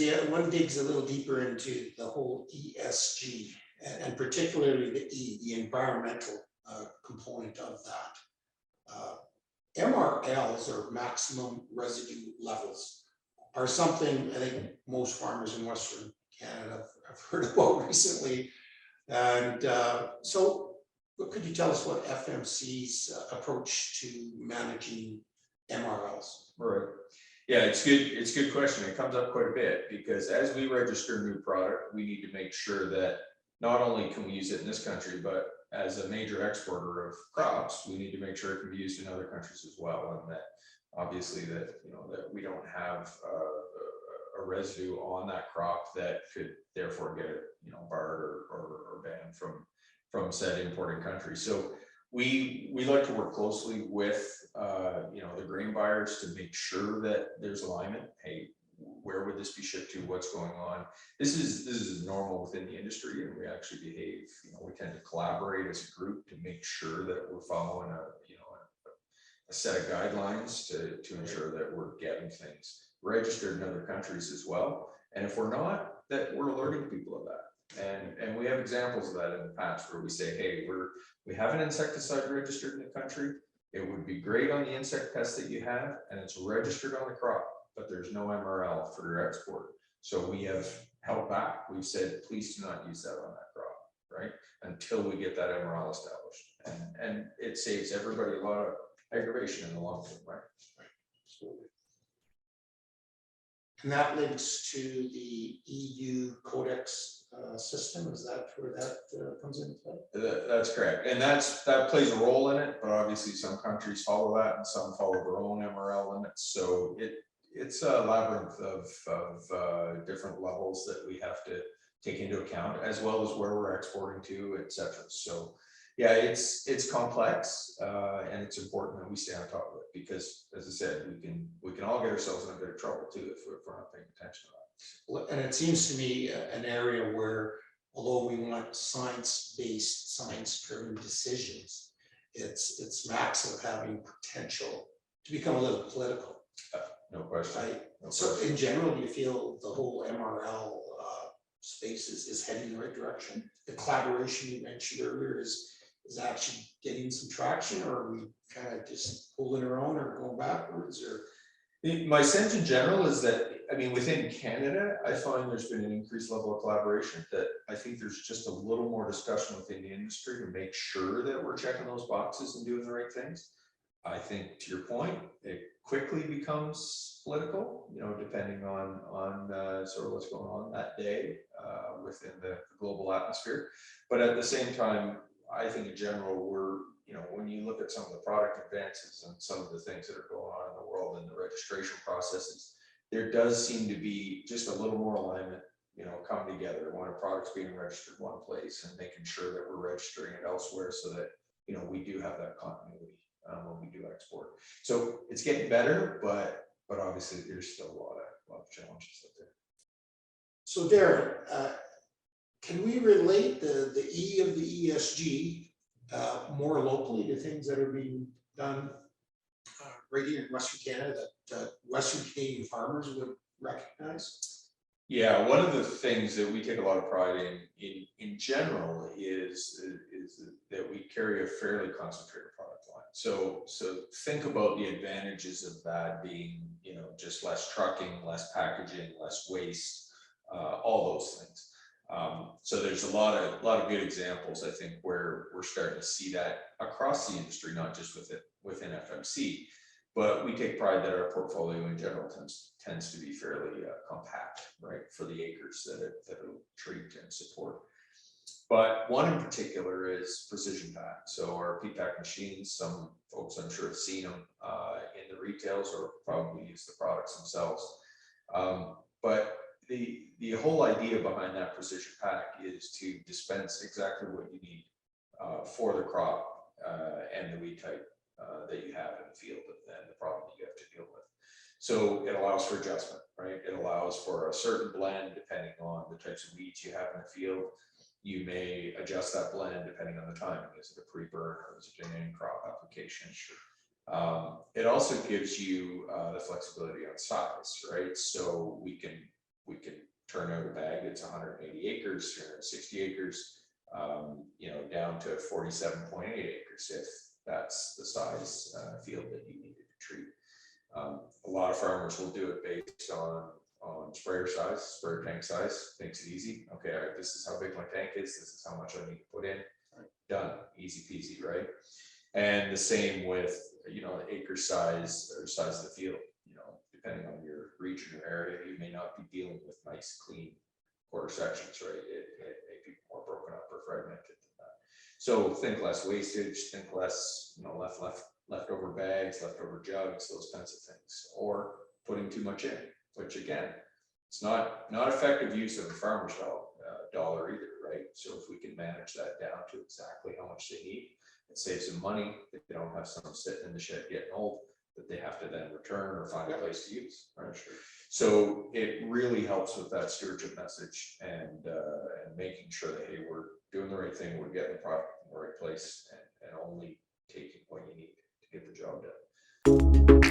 as one digs a little deeper into the whole ESG and particularly the E, the environmental component of that, MRLs, or maximum residue levels, are something I think most farmers in Western Canada have heard about recently. And so what could you tell us what FMC's approach to managing MRLs? Right. Yeah, it's good. It's a good question. It comes up quite a bit because as we register a new product, we need to make sure that not only can we use it in this country, but as a major exporter of crops, we need to make sure it can be used in other countries as well. And that obviously that, that we don't have a residue on that crop that could therefore get it, barred or banned from said importing country. So we like to work closely with the grain buyers to make sure that there's alignment. Hey, where would this be shipped to? What's going on? This is normal within the industry, and we actually behave. We tend to collaborate as a group to make sure that we're following a set of guidelines to ensure that we're getting things registered in other countries as well. And if we're not, that we're alerting people of that. And we have examples of that in the past where we say, hey, we have an insecticide registered in the country. It would be great on the insect pest that you have, and it's registered on the crop, but there's no MRL for your export. So we have held back. We've said, please do not use that on that crop, right? Until we get that MRL established. And it saves everybody a lot of aggravation in the long term, right? Absolutely. And that links to the EU Codex system. Is that where that comes into play? That's correct, and that plays a role in it. But obviously, some countries follow that, and some follow their own MRL limits. So it's a labyrinth of different levels that we have to take into account, as well as where we're exporting to, etc. So yeah, it's complex, and it's important that we stay on top of it because, as I said, we can all get ourselves in a bit of trouble too if we're not paying attention to that. And it seems to me an area where, although we want science-based, science-driven decisions, its max of having potential to become a little political. No question. Right. No So question. in general, do you feel the whole MRL space is heading in the right direction? The collaboration you mentioned earlier is actually getting some traction, or are we kind of just holding our own or going backwards? Or my sense in general is that, within Canada, I find there's been an increased level of collaboration, that I think there's just a little more discussion within the industry to make sure that we're checking those boxes and doing the right things. I think, to your point, it quickly becomes political, depending on sort of what's going on that day within the global atmosphere. But at the same time, I think in general, when you look at some of the product advances and some of the things that are going on in the world and the registration processes, there does seem to be just a little more alignment, coming together when a product's being registered one place and making sure that we're registering it elsewhere so that, we do have that continuity when we do export. So it's getting better, but obviously there's still a lot of challenges out there. so Darren, can we relate the E of the ESG more locally to things that are being done right here in Western Canada that Western Canadian farmers would recognize? Yeah, one of the things that we take a lot of pride in general is that we carry a fairly concentrated product line. So think about the advantages of that being, just less trucking, less packaging, less waste, all those things. So there's a lot of good examples, I think, where we're starting to see that across the industry, not just within FMC, but we take pride that our portfolio in general tends to be fairly compact, right, for the acres that it'll treat and support. But one in particular is precision pack. So our P-Pack machines, some folks I'm sure have seen them in the retails or probably use the products themselves. But the whole idea behind that precision pack is to dispense exactly what you need for the crop and the weed type that you have in the field and the problem that you have to deal with. So it allows for adjustment, right? It allows for a certain blend depending on the types of weeds you have in the field. You may adjust that blend depending on the timing. Is it a pre-burn or is it an in-crop application? Sure. It also gives you the flexibility on size, right? So we can we can turn out a bag that's 180 acres, 360 acres, you know, down to 47.8 acres if that's the size field that you needed to treat. A lot of farmers will do it based on sprayer size, sprayer tank size. Makes it easy. Okay, all right, this is how big my tank is. This is how much I need to put in. Done, easy peasy, right? And the same with, you know, acre size or size of the field. You know, depending on your region or area, you may not be dealing with nice, clean quarter sections, right? It may be more broken up or fragmented than that. So think less wastage, think less, you know, leftover bags, leftover jugs, those kinds of things, or putting too much in, which again, it's not effective use of a farmer's dollar either, right? So if we can manage that down to exactly how much they need, it saves them money. They don't have some sitting in the shed getting old that they have to then return or find a place to use, right? So it really helps with that stewardship message and making sure that, hey, we're doing the right thing, we're getting the product in the right place, and only taking what you need to get the job done.